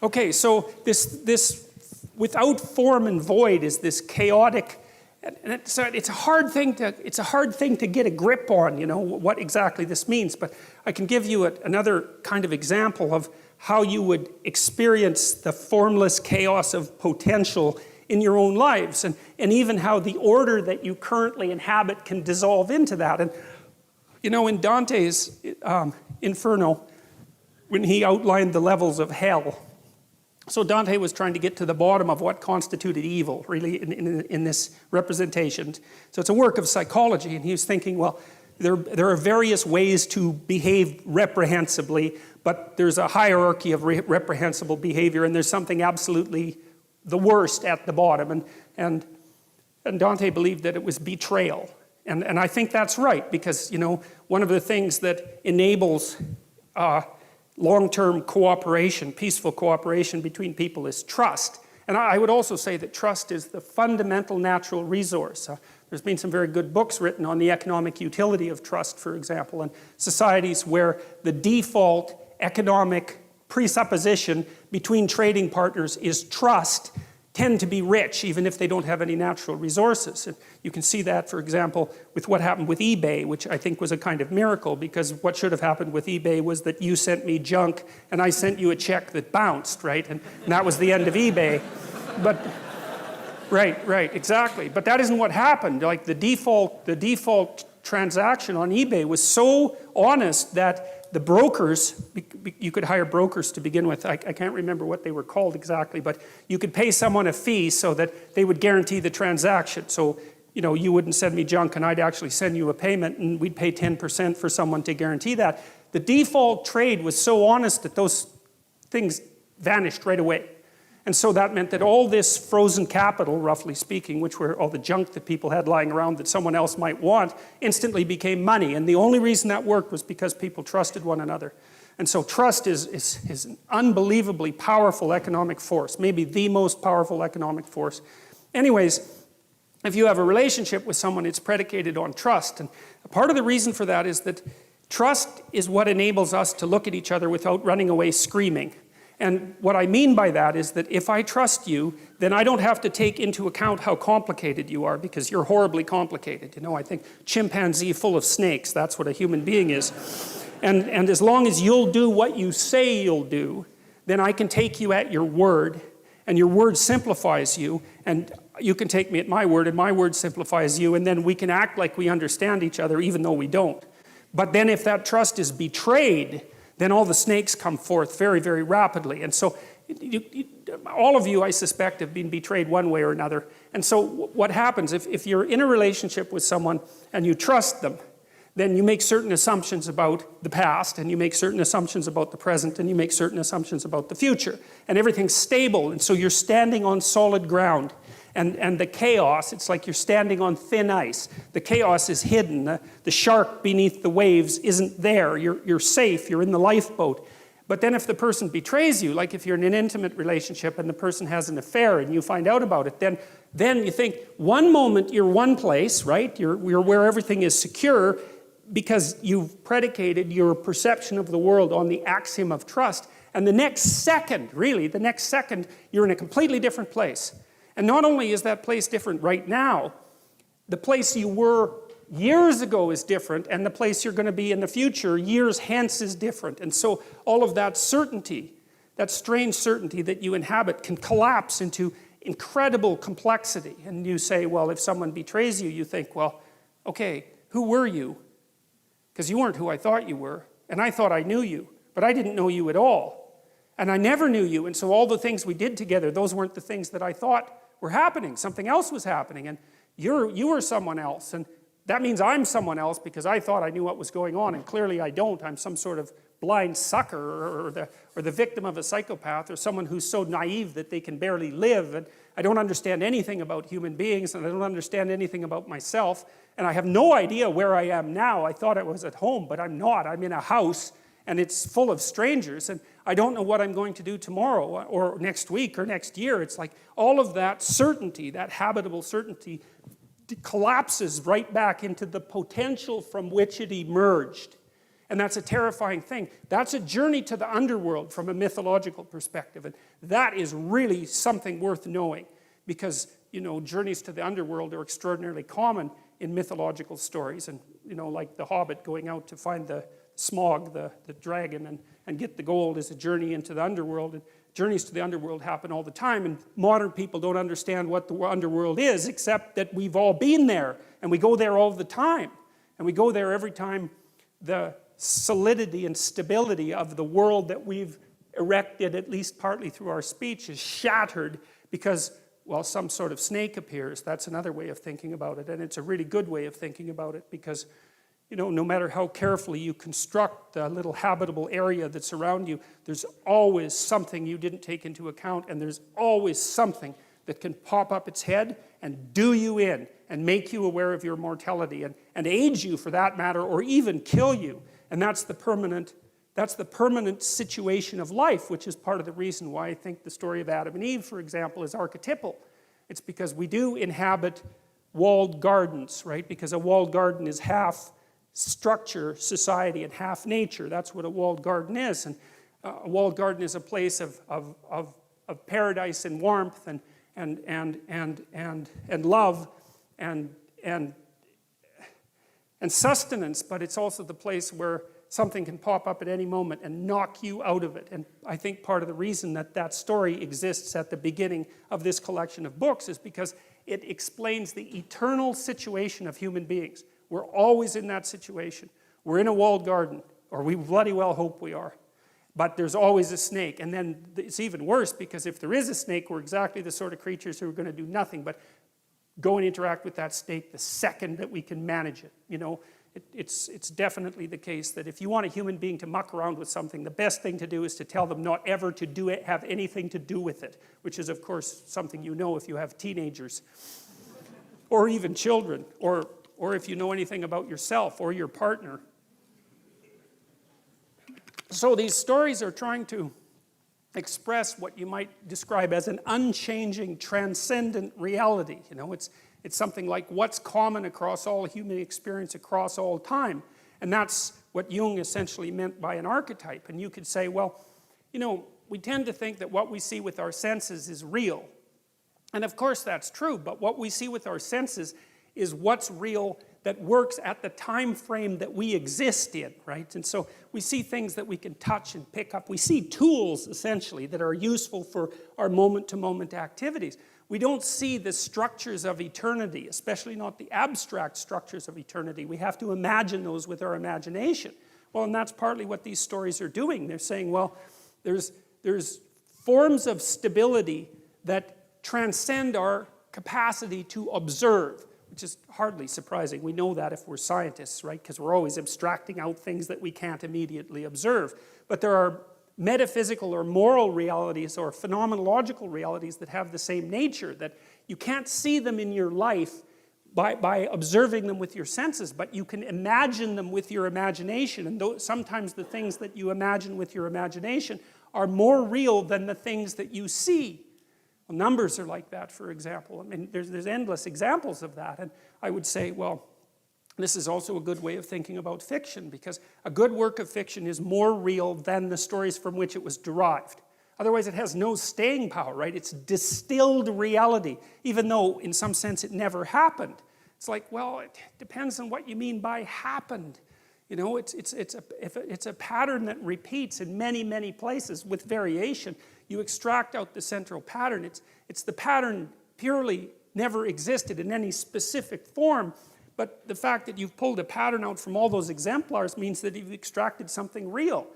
Okay, so this without form and void is this chaotic, and it's a hard thing to get a grip on, you know, what exactly this means. But I can give you another kind of example of how you would experience the formless chaos of potential in your own lives, and even how the order that you currently inhabit can dissolve into that. And you know, in Dante's Inferno, when he outlined the levels of hell, so Dante was trying to get to the bottom of what constituted evil, really, in this representation. So it's a work of psychology, and he was thinking, well, there are various ways to behave reprehensibly, but there's a hierarchy of reprehensible behavior, and there's something absolutely the worst at the bottom. And Dante believed that it was betrayal. And I think that's right, because, you know, one of the things that enables long-term cooperation, peaceful cooperation between people is trust. And I would also say that trust is the fundamental natural resource. There's been some very good books written on the economic utility of trust, for example, and societies where the default economic presupposition between trading partners is trust tend to be rich, even if they don't have any natural resources. And you can see that, for example, with what happened with eBay, which I think was a kind of miracle, because what should have happened with eBay was that you sent me junk and I sent you a check that bounced, right? And that was the end of eBay. But, right, exactly. But that isn't what happened. Like the default transaction on eBay was so honest that the brokers, you could hire brokers to begin with. I can't remember what they were called exactly, but you could pay someone a fee so that they would guarantee the transaction. So, you know, you wouldn't send me junk and I'd actually send you a payment, and we'd pay 10% for someone to guarantee that. The default trade was so honest that those things vanished right away. And so that meant that all this frozen capital, roughly speaking, which were all the junk that people had lying around that someone else might want, instantly became money. And the only reason that worked was because people trusted one another. And so trust is an unbelievably powerful economic force, maybe the most powerful economic force. Anyways, if you have a relationship with someone, it's predicated on trust. And part of the reason for that is that trust is what enables us to look at each other without running away screaming. And what I mean by that is that if I trust you, then I don't have to take into account how complicated you are, because you're horribly complicated. You know, I think chimpanzee full of snakes, that's what a human being is. And as long as you'll do what you say you'll do, then I can take you at your word, and your word simplifies you, and you can take me at my word, and my word simplifies you, and then we can act like we understand each other even though we don't. But then if that trust is betrayed, then all the snakes come forth very, very rapidly. And so all of you, I suspect, have been betrayed one way or another. And so what happens, if you're in a relationship with someone and you trust them, then you make certain assumptions about the past, and you make certain assumptions about the present, and you make certain assumptions about the future. And everything's stable, and so you're standing on solid ground. And the chaos, it's like you're standing on thin ice. The chaos is hidden. The shark beneath the waves isn't there. You're safe. You're in the lifeboat. But then if the person betrays you, like if you're in an intimate relationship and the person has an affair and you find out about it, then you think, one moment you're one place, right? You're where everything is secure because you've predicated your perception of the world on the axiom of trust. And the next second, really, the next second, you're in a completely different place. And not only is that place different right now, the place you were years ago is different, and the place you're going to be in the future, years hence, is different. And so all of that certainty, that strange certainty that you inhabit, can collapse into incredible complexity. And you say, well, if someone betrays you, you think, well, okay, who were you? Because you weren't who I thought you were, and I thought I knew you, but I didn't know you at all. And I never knew you, and so all the things we did together, those weren't the things that I thought were happening. Something else was happening, and you were someone else, and that means I'm someone else because I thought I knew what was going on, and clearly I don't. I'm some sort of blind sucker, or the victim of a psychopath, or someone who's so naive that they can barely live, and I don't understand anything about human beings, and I don't understand anything about myself, and I have no idea where I am now. I thought I was at home, but I'm not. I'm in a house, and it's full of strangers, and I don't know what I'm going to do tomorrow, or next week, or next year. It's like all of that certainty, that habitable certainty, collapses right back into the potential from which it emerged. And that's a terrifying thing. That's a journey to the underworld from a mythological perspective. And that is really something worth knowing. Because, you know, journeys to the underworld are extraordinarily common in mythological stories. And, you know, like the Hobbit going out to find the Smaug, the dragon, and get the gold is a journey into the underworld. And journeys to the underworld happen all the time. And modern people don't understand what the underworld is, except that we've all been there. And we go there all the time. And we go there every time the solidity and stability of the world that we've erected, at least partly through our speech, is shattered because, well, some sort of snake appears. That's another way of thinking about it, and it's a really good way of thinking about it because, you know, no matter how carefully you construct the little habitable area that's around you, there's always something you didn't take into account, and there's always something that can pop up its head and do you in and make you aware of your mortality and age you for that matter, or even kill you. And that's the permanent situation of life, which is part of the reason why I think the story of Adam and Eve, for example, is archetypal. It's because we do inhabit walled gardens, right? Because a walled garden is half structure, society, and half nature. That's what a walled garden is. And a walled garden is a place of paradise and warmth and love and sustenance, but it's also the place where something can pop up at any moment and knock you out of it. And I think part of the reason that that story exists at the beginning of this collection of books is because it explains the eternal situation of human beings. We're always in that situation. We're in a walled garden, or we bloody well hope we are. But there's always a snake. And then it's even worse, because if there is a snake, we're exactly the sort of creatures who are going to do nothing but go and interact with that snake the second that we can manage it. You know, it's definitely the case that if you want a human being to muck around with something, the best thing to do is to tell them not ever to do it, have anything to do with it, which is, of course, something you know if you have teenagers or even children, or if you know anything about yourself or your partner. So these stories are trying to express what you might describe as an unchanging, transcendent reality. You know, it's something like what's common across all human experience across all time. And that's what Jung essentially meant by an archetype. And you could say, well, you know, we tend to think that what we see with our senses is real. And of course that's true, but what we see with our senses is what's real that works at the time frame that we exist in, right? And so we see things that we can touch and pick up. We see tools, essentially, that are useful for our moment-to-moment activities. We don't see the structures of eternity, especially not the abstract structures of eternity. We have to imagine those with our imagination. Well, and that's partly what these stories are doing. They're saying, well, there's forms of stability that transcend our capacity to observe, which is hardly surprising. We know that if we're scientists, right? Because we're always abstracting out things that we can't immediately observe. But there are metaphysical or moral realities or phenomenological realities that have the same nature, that you can't see them in your life by observing them with your senses, but you can imagine them with your imagination. And sometimes the things that you imagine with your imagination are more real than the things that you see. Well, numbers are like that, for example. I mean, there's endless examples of that. And I would say, well, this is also a good way of thinking about fiction, because a good work of fiction is more real than the stories from which it was derived. Otherwise, it has no staying power, right? It's distilled reality, even though, in some sense, it never happened. It's like, well, it depends on what you mean by happened. You know, it's a pattern that repeats in many, many places with variation. You extract out the central pattern. It's the pattern purely never existed in any specific form, but the fact that you've pulled a pattern out from all those exemplars means that you've extracted something real.